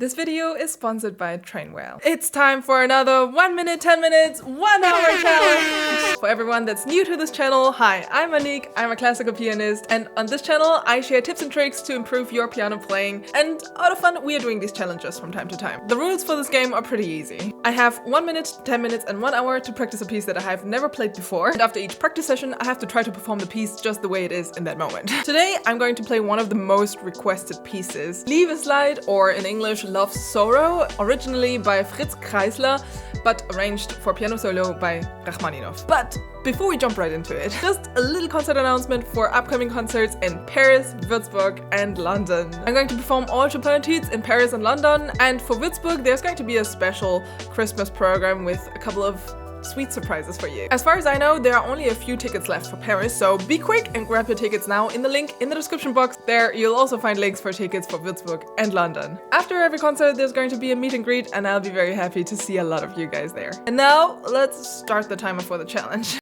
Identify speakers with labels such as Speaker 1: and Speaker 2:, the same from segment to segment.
Speaker 1: This video is sponsored by Trainwell. It's time for another 1 minute, 10 minutes, 1 hour challenge! For everyone that's new to this channel, hi, I'm Anik, I'm a classical pianist, and on this channel I share tips and tricks to improve your piano playing, and out of fun we are doing these challenges from time to time. The rules for this game are pretty easy. I have 1 minute, 10 minutes and 1 hour to practice a piece that I have never played before, and after each practice session I have to try to perform the piece just the way it is in that moment. Today I'm going to play one of the most requested pieces, Liebesleid, or in English Love Sorrow, originally by Fritz Kreisler, but arranged for piano solo by Rachmaninoff. But before we jump right into it, just a little concert announcement for upcoming concerts in Paris, Würzburg and London. I'm going to perform all triple etudes in Paris and London, and for Würzburg there's going to be a special Christmas program with a couple of sweet surprises for you. As far as I know, there are only a few tickets left for Paris, so be quick and grab your tickets now in the link in the description box. There you'll also find links for tickets for Würzburg and London. After every concert there's going to be a meet and greet, and I'll be very happy to see a lot of you guys there. And now let's start the timer for the challenge.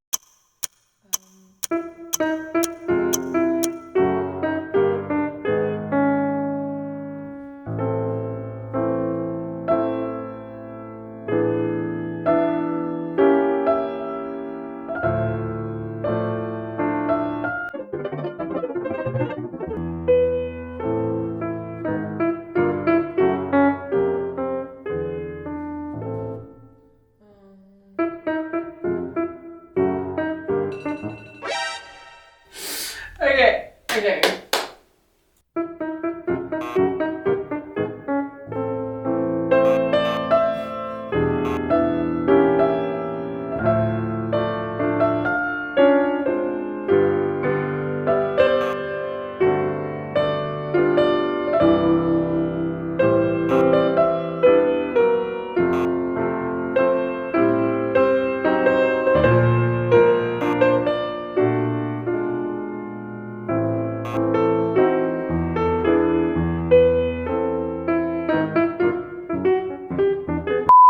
Speaker 1: Okay.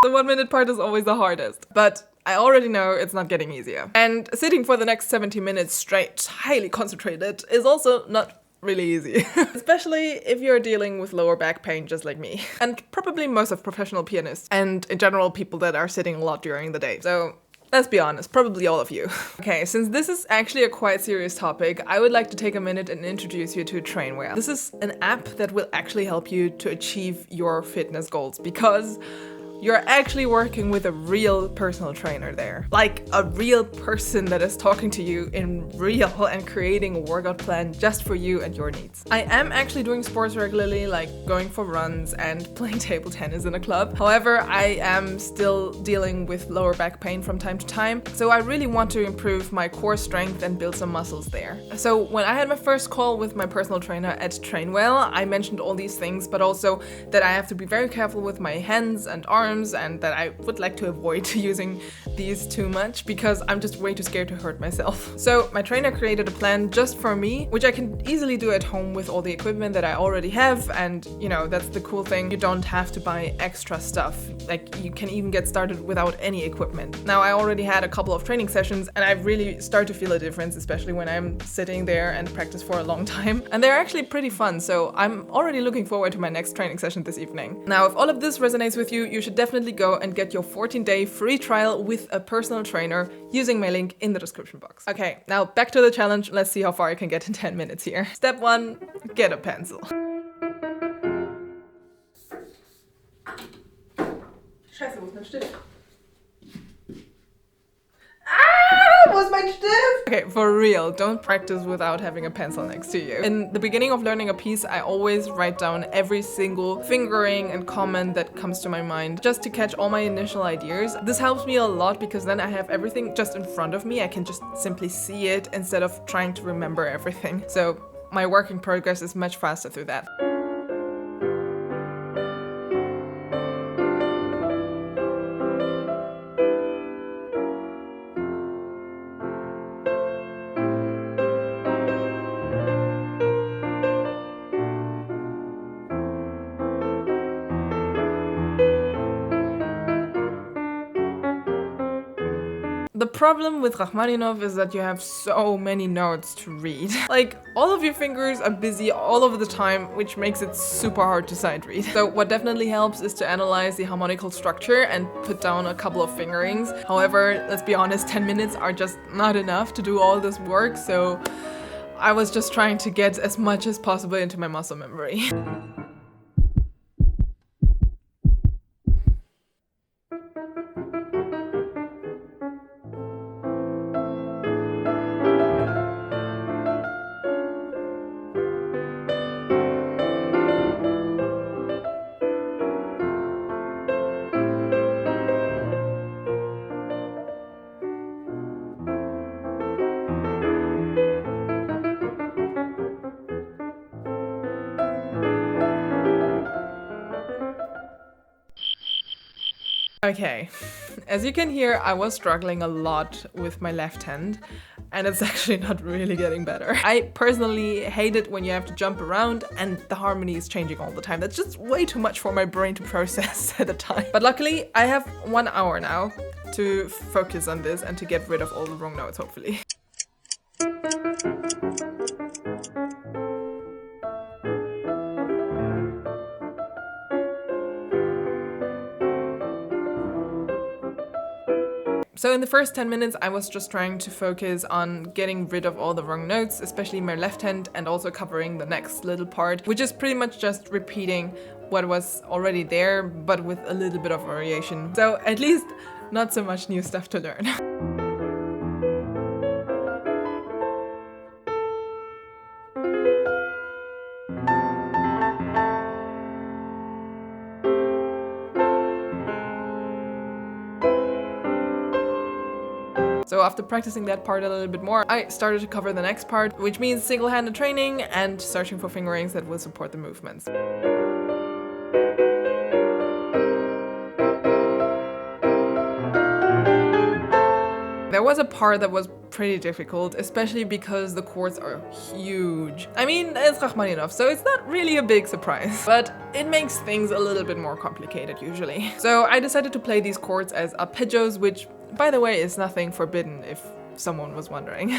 Speaker 1: The 1 minute part is always the hardest, but I already know it's not getting easier. And sitting for the next 70 minutes straight, highly concentrated, is also not really easy. Especially if you're dealing with lower back pain just like me. And probably most of professional pianists, and in general people that are sitting a lot during the day. So let's be honest, probably all of you. Okay, since this is actually a quite serious topic, I would like to take a minute and introduce you to Trainwell. This is an app that will actually help you to achieve your fitness goals, because you're actually working with a real personal trainer there. Like a real person that is talking to you in real and creating a workout plan just for you and your needs. I am actually doing sports regularly, like going for runs and playing table tennis in a club. However, I am still dealing with lower back pain from time to time, so I really want to improve my core strength and build some muscles there. So when I had my first call with my personal trainer at Trainwell, I mentioned all these things, but also that I have to be very careful with my hands and arms, and that I would like to avoid using these too much because I'm just way too scared to hurt myself. So my trainer created a plan just for me, which I can easily do at home with all the equipment that I already have, and you know, that's the cool thing, you don't have to buy extra stuff. Like, you can even get started without any equipment. Now, I already had a couple of training sessions and I really start to feel a difference, especially when I'm sitting there and practice for a long time. And they're actually pretty fun, so I'm already looking forward to my next training session this evening. Now, if all of this resonates with you, you should definitely go and get your 14-day free trial with a personal trainer using my link in the description box. Okay, now back to the challenge. Let's see how far I can get in 10 minutes here. Step 1, get a pencil. Scheiße, wo ist mein Stift? Wo ist mein Stift? Okay, for real, don't practice without having a pencil next to you. In the beginning of learning a piece, I always write down every single fingering and comment that comes to my mind, just to catch all my initial ideas. This helps me a lot because then I have everything just in front of me. I can just simply see it instead of trying to remember everything. So my work in progress is much faster through that. The problem with Rachmaninoff is that you have so many notes to read. Like, all of your fingers are busy all over the time, which makes it super hard to sight read. So what definitely helps is to analyze the harmonical structure and put down a couple of fingerings. However, let's be honest, 10 minutes are just not enough to do all this work, so I was just trying to get as much as possible into my muscle memory. Okay, as you can hear, I was struggling a lot with my left hand, and it's actually not really getting better. I personally hate it when you have to jump around and the harmony is changing all the time. That's just way too much for my brain to process at a time. But luckily, I have 1 hour now to focus on this and to get rid of all the wrong notes, hopefully. So in the first 10 minutes, I was just trying to focus on getting rid of all the wrong notes, especially my left hand, and also covering the next little part, which is pretty much just repeating what was already there, but with a little bit of variation. So at least not so much new stuff to learn. So after practicing that part a little bit more, I started to cover the next part, which means single-handed training and searching for fingerings that will support the movements. There was a part that was pretty difficult, especially because the chords are huge. I mean, it's Rachmaninoff, so it's not really a big surprise, but it makes things a little bit more complicated usually. So I decided to play these chords as arpeggios, which, by the way, is nothing forbidden if someone was wondering.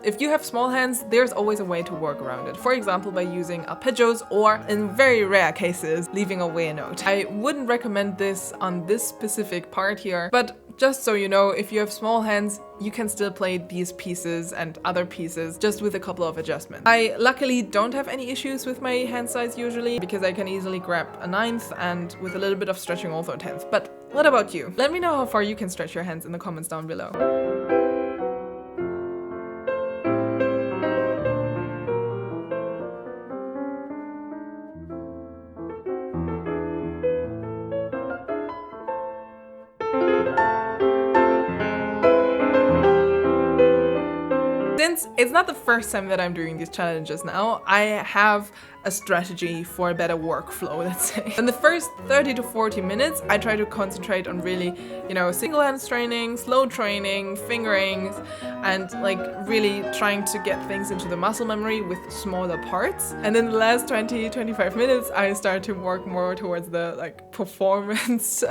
Speaker 1: If you have small hands, there's always a way to work around it. For example, by using arpeggios or, in very rare cases, leaving away a note. I wouldn't recommend this on this specific part here, but just so you know, if you have small hands, you can still play these pieces and other pieces just with a couple of adjustments. I luckily don't have any issues with my hand size usually, because I can easily grab a 9th and with a little bit of stretching also a 10th. But what about you? Let me know how far you can stretch your hands in the comments down below. Since it's not the first time that I'm doing these challenges now, I have a strategy for a better workflow, let's say. In the first 30 to 40 minutes, I try to concentrate on really, single hand training, slow training, fingerings, and like really trying to get things into the muscle memory with smaller parts. And in the last 20-25 minutes, I start to work more towards the performance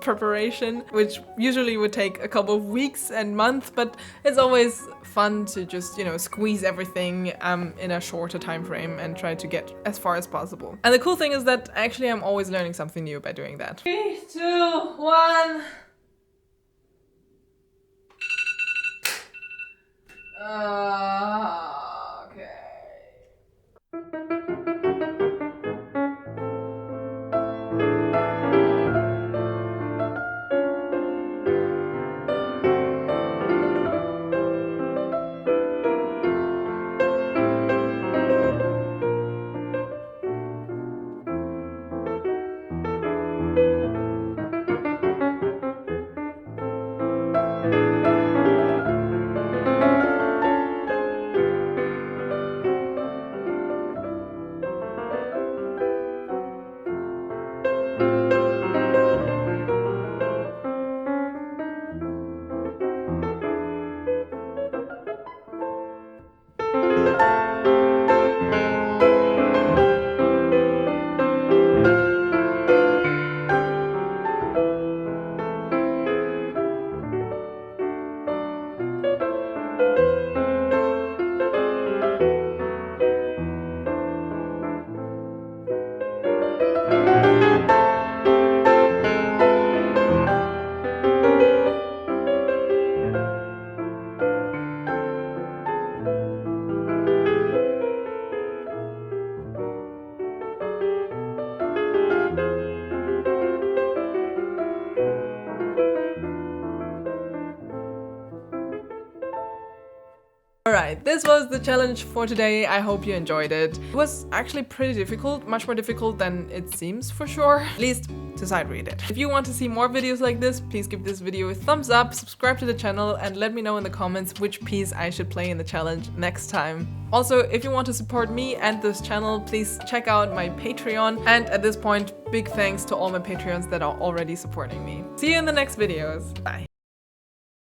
Speaker 1: preparation, which usually would take a couple of weeks and months, but it's always fun to just, squeeze everything in a shorter time frame and try to get as far as possible. And the cool thing is that actually I'm always learning something new by doing that. 3, 2, 1. Okay. Alright, this was the challenge for today. I hope you enjoyed it. It was actually pretty difficult, much more difficult than it seems for sure. At least to sight read it. If you want to see more videos like this, please give this video a thumbs up, subscribe to the channel, and let me know in the comments which piece I should play in the challenge next time. Also, if you want to support me and this channel, please check out my Patreon. And at this point, big thanks to all my Patreons that are already supporting me. See you in the next videos. Bye.